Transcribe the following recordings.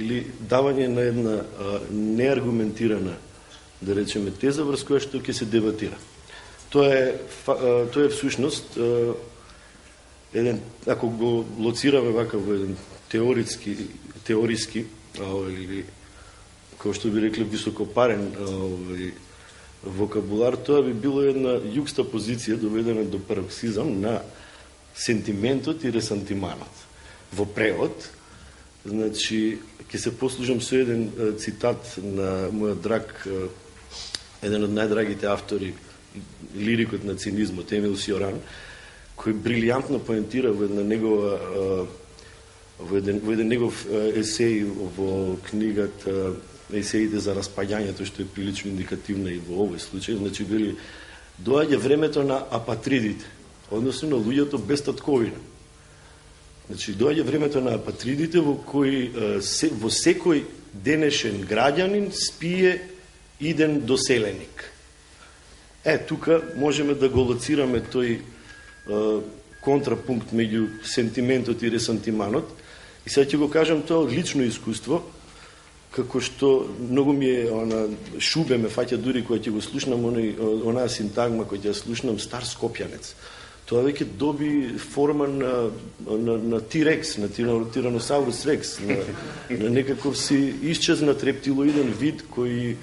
или давање на една неаргументирана, да речеме, теза врз која што ќе се дебатира. Тоа е всушност еден, ако го лоцираме вака во еден теориски или кој што би рекле високопарен вокабулар, тоа би било една јукста позиција доведена до пароксизам на сентиментот и ресантиманот. Во превод, значи, ќе се послужам со еден цитат на мојот драг, еден од најдрагите автори, лирикот на цинизмот, Емил Сиоран, кој брилијантно поентира во една негова во еден негов есеј во книгата есеите за распаѓањето, што е прилично индикативна и во овој случај, значи били доаѓа времето на апатридите, односно на луѓето без татковина. Значи доаѓа времето на апатридите во кои во секој денешен граѓанин спие иден доселеник. Тука можеме да го лоцираме тој контрапункт меѓу сентиментот и ресантиманот. И сега ќе го кажам тоа од лично искуство, како што многу ми е шубе ме фаќа дури кога ќе го слушнам онаа синтагма која ќе ја слушнам стар скопјанец. Тоа веќе доби форма на T-Rex, на Тираносаурус Рекс, на некаков си исчезнат рептилоиден вид кој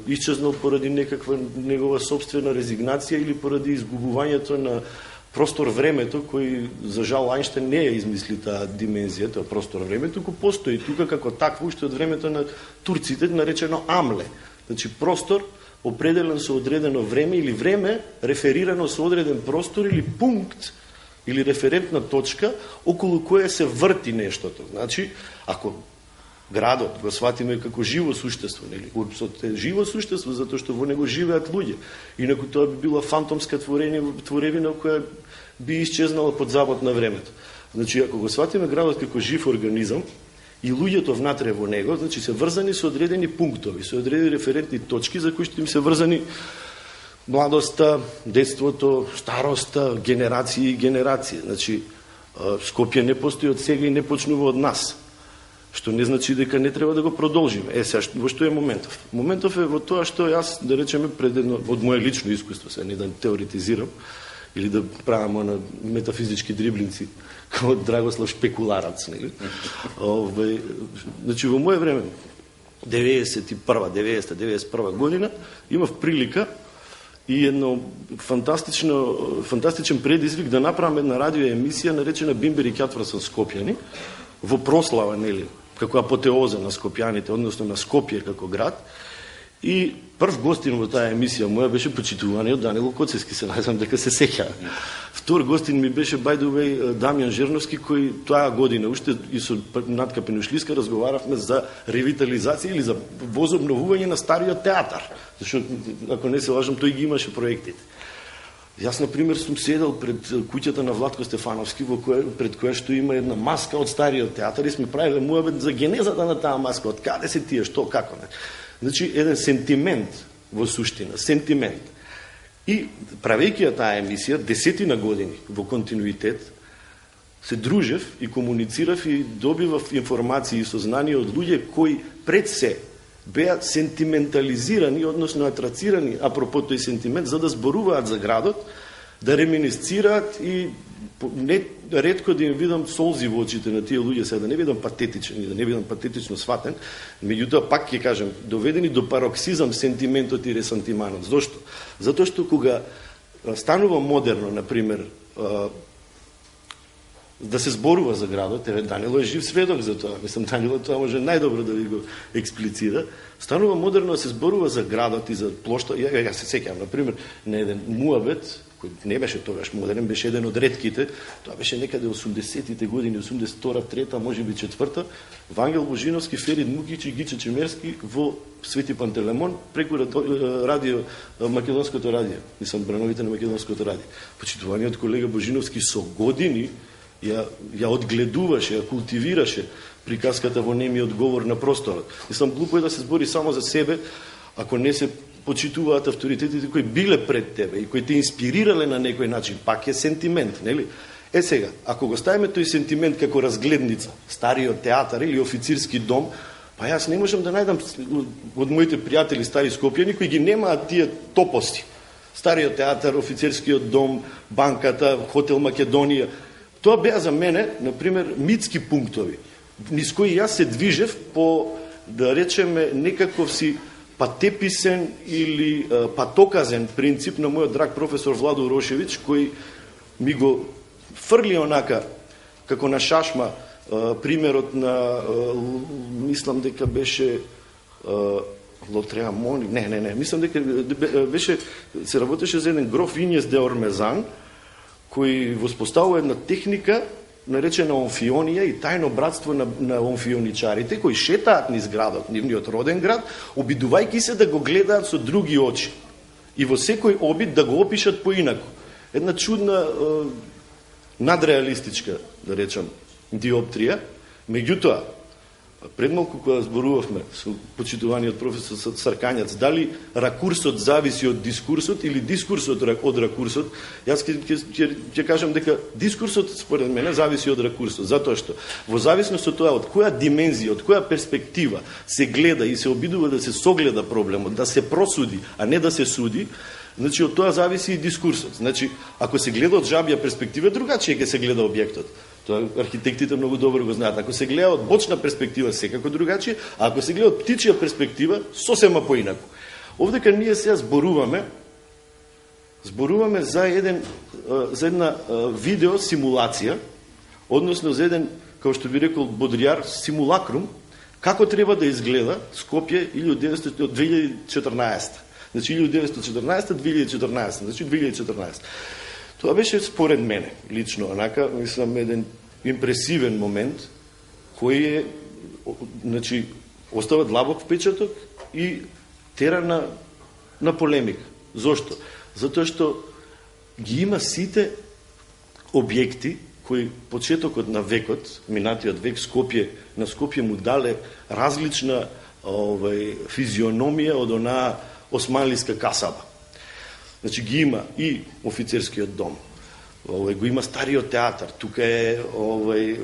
исчезнал поради некаква негова собствена резигнација или поради изгубувањето на простор-времето, кој, за жал, Ајнштајн не ја измисли таа димензија, тоа простор-време, туку постои тука како такво уште од времето на турците, наречено амле. Значи, простор определен со одредено време или време реферирано со одреден простор или пункт или референтна точка околу која се врти нештото. Значи, ако градот го сватиме како живо суштество, нели? Уопштот е живо суштество затоа што во него живеат луѓе. Инаку тоа би била фантомска творевина која би исчезнала под забот на времето. Значи, ако го сватиме градот како жив организам и луѓето внатре во него, значи се врзани со одредени пунктови, со одредени референтни точки за кои што им се врзани младоста, детството, староста, генерации и генерации. Значи, Скопје не постои од сега и не почнува од нас. Што не значи дека не треба да го продолжиме. Сега, во што е моментов? Моментов е во тоа што јас, да речеме, од моје лично искуство, се не да теоретизирам, или да правам на метафизички дриблинци, како Драгослав Шпекуларац, нели? Значи, во моје време, 91 година, имав прилика и едно фантастичен предизвик да направам една радиоемисија наречена Бимбер и Ќатвар со Скопјани, во прослава, нели, како апотеоза на скопјаните, односно на Скопје како град. И прв гостин во таа емисија моја беше почитуваниот Данило Коцевски, се најдам дека се сеќа. Втор гостин ми беше Бајдовеј Дамјан Жерновски, кој таа година уште и со Натка Пенушлиска разговаравме за ревитализација или за возобновување на стариот театар. Зашто, ако не се лажам, тој ги имаше проектите. Јас, например, сум седел пред куќата на Владко Стефановски, пред која што има една маска од стариот театар и сме правиле муабет за генезата на таа маска, од каде се тие, што, како не. Значи, еден сентимент во суштина, сентимент. И правејќи ја таа емисија, 10 години во континуитет, се дружев и комуницирав и добивав информации и сознание од луѓе кои пред се беа сентиментализирани, односно атрацирани апропо тој сентимент, за да зборуваат за градот, да реминисцираат и не ретко да им видам солзи во очите на тие луѓе, сега да не бидам патетичен и да не бидам патетично сватен, меѓутоа пак ќе кажем, доведени до пароксизам сентиментот и ресантиманот. Зошто? Затоа што кога станува модерно, например, да се зборува за градот, Данило е жив сведок за тоа, мислам, Данило тоа може најдобро да ви го експлицира, станува модерно да се зборува за градот и за плошта. Јас се сеќавам, например, на еден муабет, кој не беше тогаш модерен, беше еден од ретките, тоа беше некаде 80-тите години, 82-3, може би 4-та, Вангел Божиновски, Ферид Мукич и Гиче Чемерски во Свети Пантелемон преку радио, Македонското радио, мислам, брановите на Македонското радио. Почитуваниот колега Божиновски со години ја одгледуваше, ја култивираше приказката во немиот говор на просторот. Мислам, глупо е да се збори само за себе, ако не се почитуваат авторитетите кои биле пред тебе и кои те инспирирале на некој начин, пак е сентимент, нели? Сега, ако го ставиме тој сентимент како разгледница, стариот театар или официрски дом, па јас не можам да најдам од моите пријатели стари скопјани кои ги немаат тие топости. Стариот театар, офицерскиот дом, банката, хотел Македонија. Тоа беа за мене, например, митски пунктови, низ кои јас се движев по, да речеме, некаков си патеписен или патоказен принцип на мојот драг професор Владо Урошевиќ, кој ми го фрли онака, како на шашма, примерот на, мислам дека беше Лотреа Мони, не, мислам дека беше, се работеше за еден гроф Инјес де Ормезан, кој воспоставува една техника, наречена онфионија и тајно братство на онфионичарите, кои шетаат низ градот, нивниот роден град, обидувајќи се да го гледаат со други очи. И во секој обид да го опишат поинаку. Една чудна, надреалистичка, да речам, диоптрија. Меѓутоа, пред малку кога зборувавме со почитуваниот професор Саркањац, дали ракурсот зависи од дискурсот или дискурсот од ракурсот, јас ќе кажам дека дискурсот, според мене, зависи од ракурсот, затоа што во зависност од тоа од која димензија, од која перспектива се гледа и се обидува да се согледа проблемот, да се просуди, а не да се суди, значи од тоа зависи и дискурсот. Значи, ако се гледа од жабја перспектива, другачие ќе се гледа објектот. Тоа архитектите многу добро го знаат. Ако се гледа од бочна перспектива, секако другачие, а ако се гледа од птичја перспектива, сосема поинаку. Овдека ние сега зборуваме за една видео симулација, односно за еден, како што би рекол Бодрјар, симулакрум, како треба да изгледа Скопје 2014. Значи 1914-2014, значи 2014. Тоа беше според мене, лично, онака, мислам, еден импресивен момент, кој значи, остава длабок впечаток и тера на полемика. Зошто? Затоа што ги има сите објекти кои почетокот на векот, минатиот век, на Скопје му дале различна физиономија од онаа османлиска касаба. Значи ги има и офицерскиот дом, го има стариот театар, тука е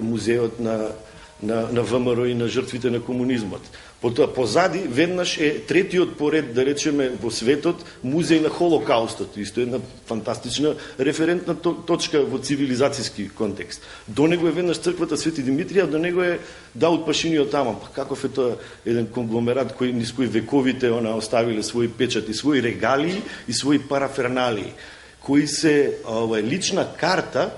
музеот на ВМРО и на жртвите на комунизмот. Потоа позади веднаш е третиот поред, да речеме, во светот музеј на Холокаустот, исто една фантастична референтна точка во цивилизацијски контекст. До него е веднаш црквата Свети Димитрија, до него е Даут Пашиниот таман. Па каков е тоа еден конгломерат низ кој вековите оставиле своји печати, своји регалии и своји параферналии, кои се лична карта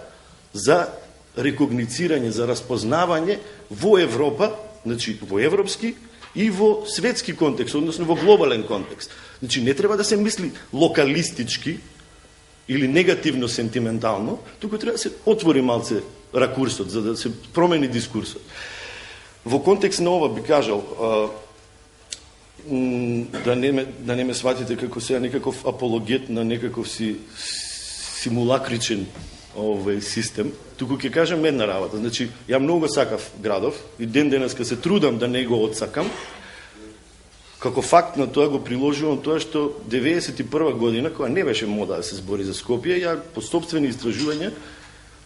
за рекогницирање, за распознавање во Европа, значи во европски и во светски контекст, односно во глобален контекст. Значи не треба да се мисли локалистички или негативно сентиментално, туку треба да се отвори малце ракурсот, за да се промени дискурсот. Во контекст на ова би кажал, да не ме сватите како сега некаков апологет на некаков си симулакричен систем, туку ќе кажам една работа. Значи, ја многу сакав градов и денеска се трудам да не го отсакам. Како факт на тоа го приложувам тоа што 91 година, кога не беше мода да се збори за Скопје, ја по собствени истражувања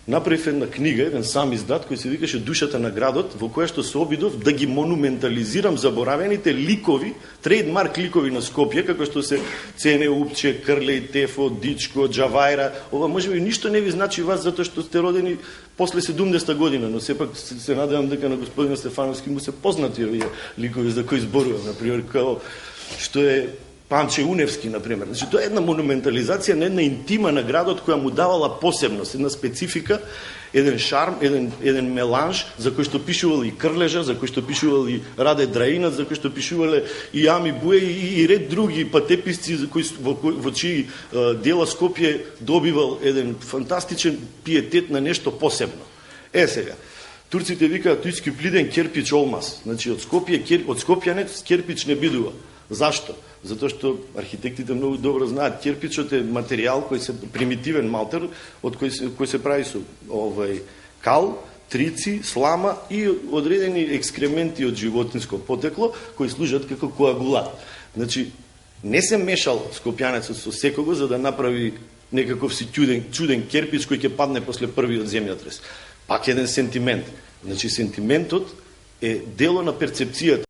направив една книга, еден сам издат, кој се викаше Душата на градот, во која што се обидов да ги монументализирам заборавените ликови, трейдмарк ликови на Скопје, како што се Цене Упче, Крлеј, Тефо, Дичко, Джавајра. Ова можеби ништо не ви значи вас затоа што сте родени после 70-та година, но сепак се надевам дека на господин Стефановски му се познати овие ликови за кои зборувам, например, као што е Панче Уневски, например. Значи, тоа е една монументализација на една интима на градот која му давала посебност, една специфика, еден шарм, еден меланж, за кој што пишувал и Крлежа, за кој што пишувал и Раде Драинат, за кој што пишувале и Ами Буе и ред други патеписци во чии дела Скопје добивал еден фантастичен пиетет на нешто посебно. Сега, турците викаат Искюплиден керпич олмаз. Значи, од Скопјанец керпич не бидува. Зашто? Затоа што архитектите многу добро знаат, керпичот е материјал кој се примитивен малтер, од кој се прави со кал, трици, слама и одредени екскременти од животинско потекло кои служат како коагулат. Значи, не се мешал скопјанецот со секого за да направи некаков си чуден керпич кој ќе падне после првиот земјотрес. Пак еден сентимент. Значи, сентиментот е дело на перцепцијата.